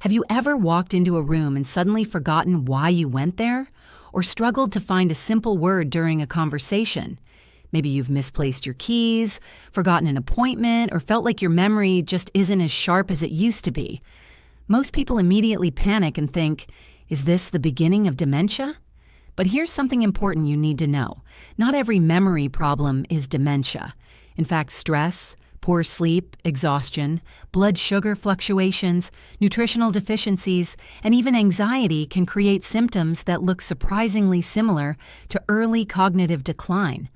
Have you ever walked into a room and suddenly forgotten why you went there? Or struggled to find a simple word during a conversation? Maybe you've misplaced your keys, forgotten an appointment, or felt like your memory just isn't as sharp as it used to be. Most people immediately panic and think, is this the beginning of dementia? But here's something important you need to know. Not every memory problem is dementia. In fact, stress, poor sleep, exhaustion, blood sugar fluctuations, nutritional deficiencies, and even anxiety can create symptoms that look surprisingly similar to early cognitive decline.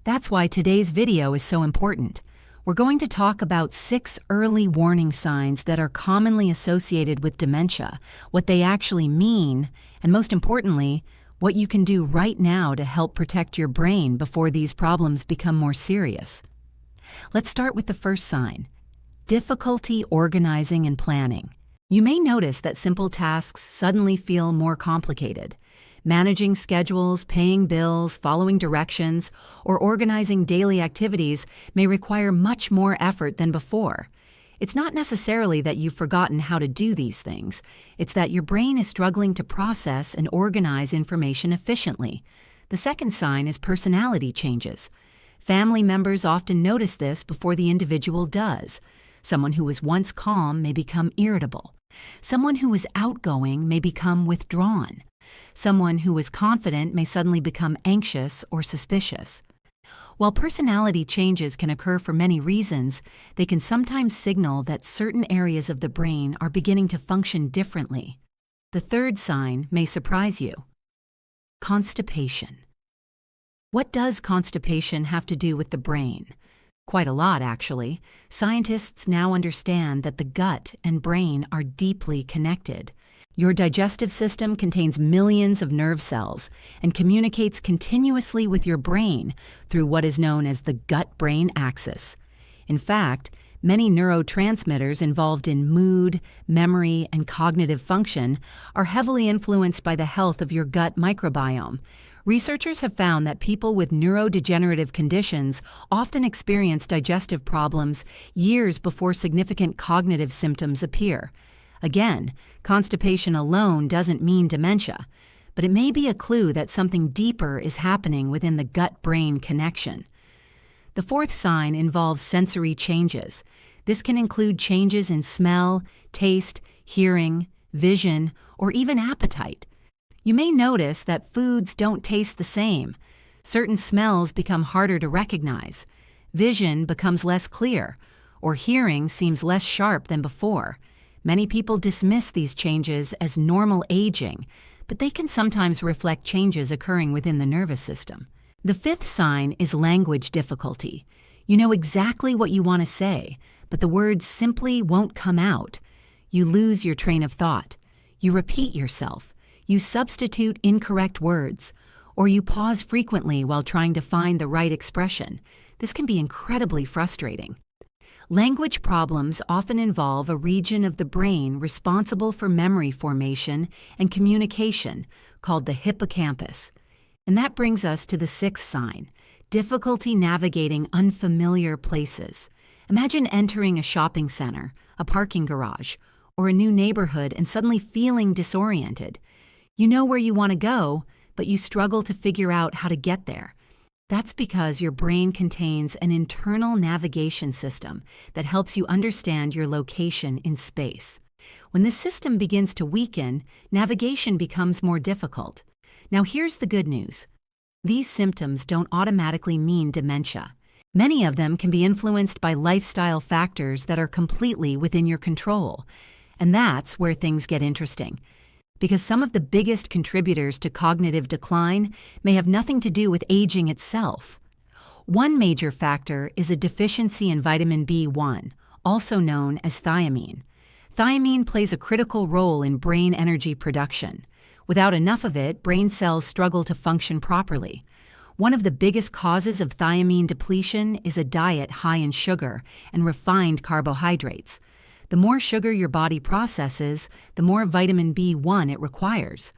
That's why today's video is so important. We're going to talk about 6 early warning signs that are commonly associated with dementia, what they actually mean, and most importantly, what you can do right now to help protect your brain before these problems become more serious. Let's start with the first sign: difficulty organizing and planning. You may notice that simple tasks suddenly feel more complicated. Managing schedules, paying bills, following directions, or organizing daily activities may require much more effort than before. It's not necessarily that you've forgotten how to do these things. It's that your brain is struggling to process and organize information efficiently. The second sign is personality changes. Family members often notice this before the individual does. Someone who was once calm may become irritable. Someone who was outgoing may become withdrawn. Someone who was confident may suddenly become anxious or suspicious. While personality changes can occur for many reasons, they can sometimes signal that certain areas of the brain are beginning to function differently. The third sign may surprise you: constipation. What does constipation have to do with the brain? Quite a lot, actually. Scientists now understand that the gut and brain are deeply connected. Your digestive system contains millions of nerve cells and communicates continuously with your brain through what is known as the gut-brain axis. In fact, many neurotransmitters involved in mood, memory, and cognitive function are heavily influenced by the health of your gut microbiome. Researchers have found that people with neurodegenerative conditions often experience digestive problems years before significant cognitive symptoms appear. Again, constipation alone doesn't mean dementia, but it may be a clue that something deeper is happening within the gut-brain connection. The fourth sign involves sensory changes. This can include changes in smell, taste, hearing, vision, or even appetite. You may notice that foods don't taste the same. Certain smells become harder to recognize. Vision becomes less clear, or hearing seems less sharp than before. Many people dismiss these changes as normal aging, but they can sometimes reflect changes occurring within the nervous system. The fifth sign is language difficulty. You know exactly what you want to say, but the words simply won't come out. You lose your train of thought. You repeat yourself. You substitute incorrect words, or you pause frequently while trying to find the right expression. This can be incredibly frustrating. Language problems often involve a region of the brain responsible for memory formation and communication, called the hippocampus. And that brings us to the sixth sign: difficulty navigating unfamiliar places. Imagine entering a shopping center, a parking garage, or a new neighborhood and suddenly feeling disoriented. You know where you want to go, but you struggle to figure out how to get there. That's because your brain contains an internal navigation system that helps you understand your location in space. When this system begins to weaken, navigation becomes more difficult. Now here's the good news. These symptoms don't automatically mean dementia. Many of them can be influenced by lifestyle factors that are completely within your control. And that's where things get interesting, because some of the biggest contributors to cognitive decline may have nothing to do with aging itself. One major factor is a deficiency in vitamin B1, also known as thiamine. Thiamine plays a critical role in brain energy production. Without enough of it, brain cells struggle to function properly. One of the biggest causes of thiamine depletion is a diet high in sugar and refined carbohydrates. The more sugar your body processes, the more vitamin B1 it requires.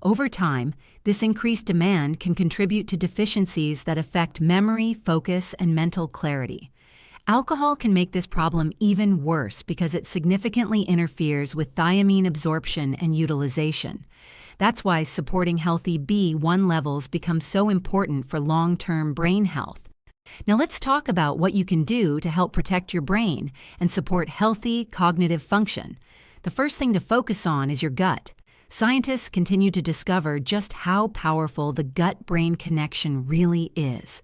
Over time, this increased demand can contribute to deficiencies that affect memory, focus, and mental clarity. Alcohol can make this problem even worse because it significantly interferes with thiamine absorption and utilization. That's why supporting healthy B1 levels becomes so important for long-term brain health. Now let's talk about what you can do to help protect your brain and support healthy cognitive function. The first thing to focus on is your gut. Scientists continue to discover just how powerful the gut-brain connection really is.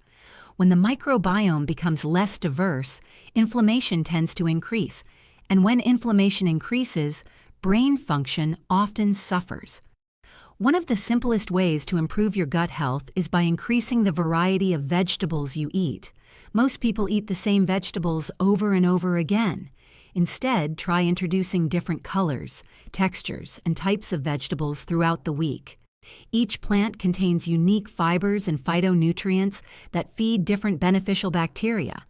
When the microbiome becomes less diverse, inflammation tends to increase, and when inflammation increases, brain function often suffers. One of the simplest ways to improve your gut health is by increasing the variety of vegetables you eat. Most people eat the same vegetables over and over again. Instead, try introducing different colors, textures, and types of vegetables throughout the week. Each plant contains unique fibers and phytonutrients that feed different beneficial bacteria.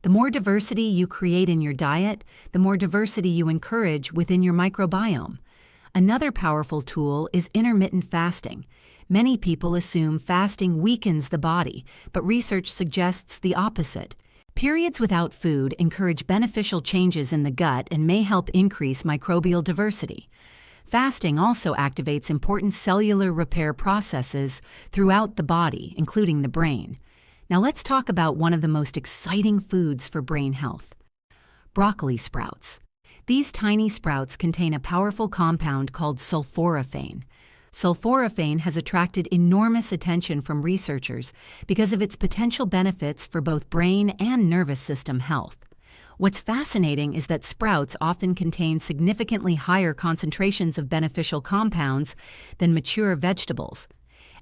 The more diversity you create in your diet, the more diversity you encourage within your microbiome. Another powerful tool is intermittent fasting. Many people assume fasting weakens the body, but research suggests the opposite. Periods without food encourage beneficial changes in the gut and may help increase microbial diversity. Fasting also activates important cellular repair processes throughout the body, including the brain. Now let's talk about one of the most exciting foods for brain health: broccoli sprouts. These tiny sprouts contain a powerful compound called sulforaphane. Sulforaphane has attracted enormous attention from researchers because of its potential benefits for both brain and nervous system health. What's fascinating is that sprouts often contain significantly higher concentrations of beneficial compounds than mature vegetables.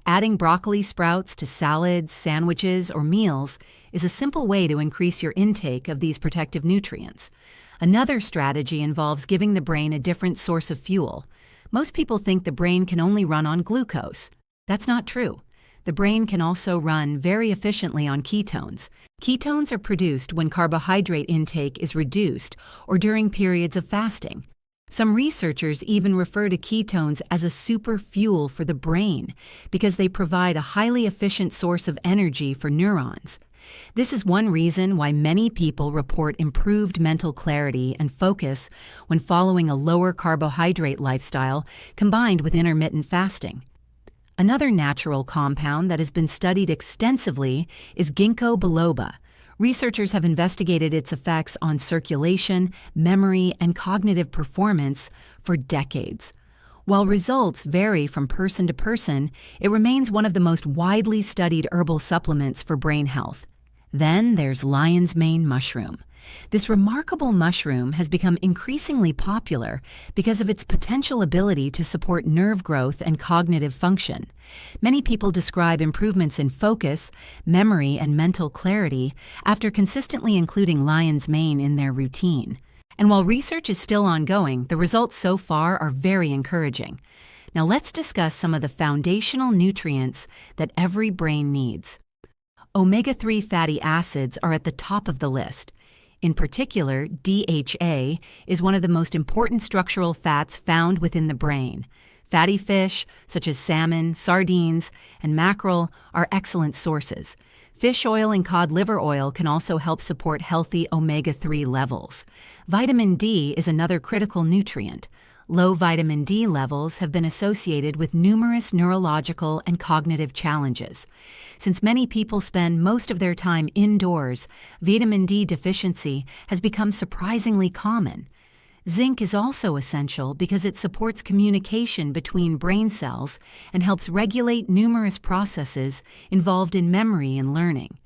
Adding broccoli sprouts to salads, sandwiches, or meals is a simple way to increase your intake of these protective nutrients. Another strategy involves giving the brain a different source of fuel. Most people think the brain can only run on glucose. That's not true. The brain can also run very efficiently on ketones. Ketones are produced when carbohydrate intake is reduced or during periods of fasting. Some researchers even refer to ketones as a super fuel for the brain because they provide a highly efficient source of energy for neurons. This is one reason why many people report improved mental clarity and focus when following a lower carbohydrate lifestyle combined with intermittent fasting. Another natural compound that has been studied extensively is ginkgo biloba. Researchers have investigated its effects on circulation, memory, and cognitive performance for decades. While results vary from person to person, it remains one of the most widely studied herbal supplements for brain health. Then there's lion's mane mushroom. This remarkable mushroom has become increasingly popular because of its potential ability to support nerve growth and cognitive function. Many people describe improvements in focus, memory, and mental clarity after consistently including lion's mane in their routine. And while research is still ongoing, the results so far are very encouraging. Now let's discuss some of the foundational nutrients that every brain needs. Omega-3 fatty acids are at the top of the list. In particular, DHA is one of the most important structural fats found within the brain. Fatty fish, such as salmon, sardines, and mackerel, are excellent sources. Fish oil and cod liver oil can also help support healthy omega-3 levels. Vitamin D is another critical nutrient. Low vitamin D levels have been associated with numerous neurological and cognitive challenges. Since many people spend most of their time indoors, vitamin D deficiency has become surprisingly common. Zinc is also essential because it supports communication between brain cells and helps regulate numerous processes involved in memory and learning.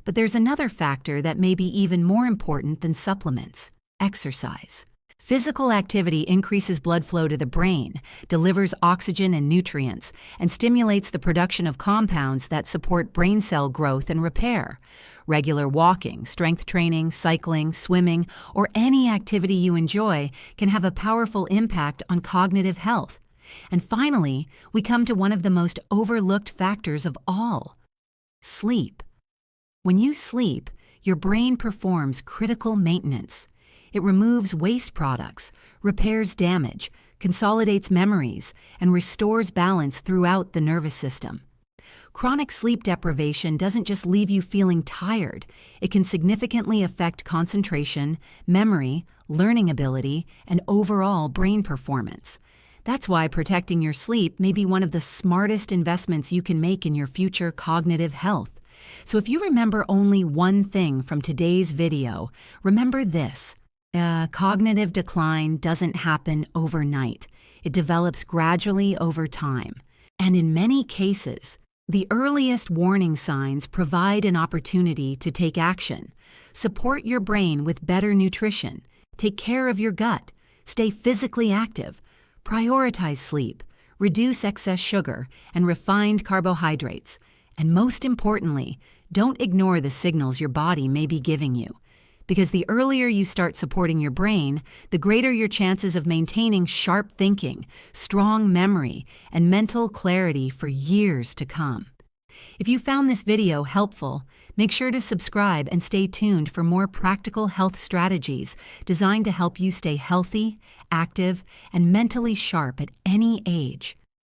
But there's another factor that may be even more important than supplements: exercise. Physical activity increases blood flow to the brain, delivers oxygen and nutrients, and stimulates the production of compounds that support brain cell growth and repair. Regular walking, strength training, cycling, swimming, or any activity you enjoy can have a powerful impact on cognitive health. And finally, we come to one of the most overlooked factors of all: sleep. When you sleep, your brain performs critical maintenance. It removes waste products, repairs damage, consolidates memories, and restores balance throughout the nervous system. Chronic sleep deprivation doesn't just leave you feeling tired, it can significantly affect concentration, memory, learning ability, and overall brain performance. That's why protecting your sleep may be one of the smartest investments you can make in your future cognitive health. So if you remember only one thing from today's video, remember this. Cognitive decline doesn't happen overnight. It develops gradually over time. And in many cases, the earliest warning signs provide an opportunity to take action. Support your brain with better nutrition. Take care of your gut. Stay physically active. Prioritize sleep. Reduce excess sugar and refined carbohydrates. And most importantly, don't ignore the signals your body may be giving you. Because the earlier you start supporting your brain, the greater your chances of maintaining sharp thinking, strong memory, and mental clarity for years to come. If you found this video helpful, make sure to subscribe and stay tuned for more practical health strategies designed to help you stay healthy, active, and mentally sharp at any age.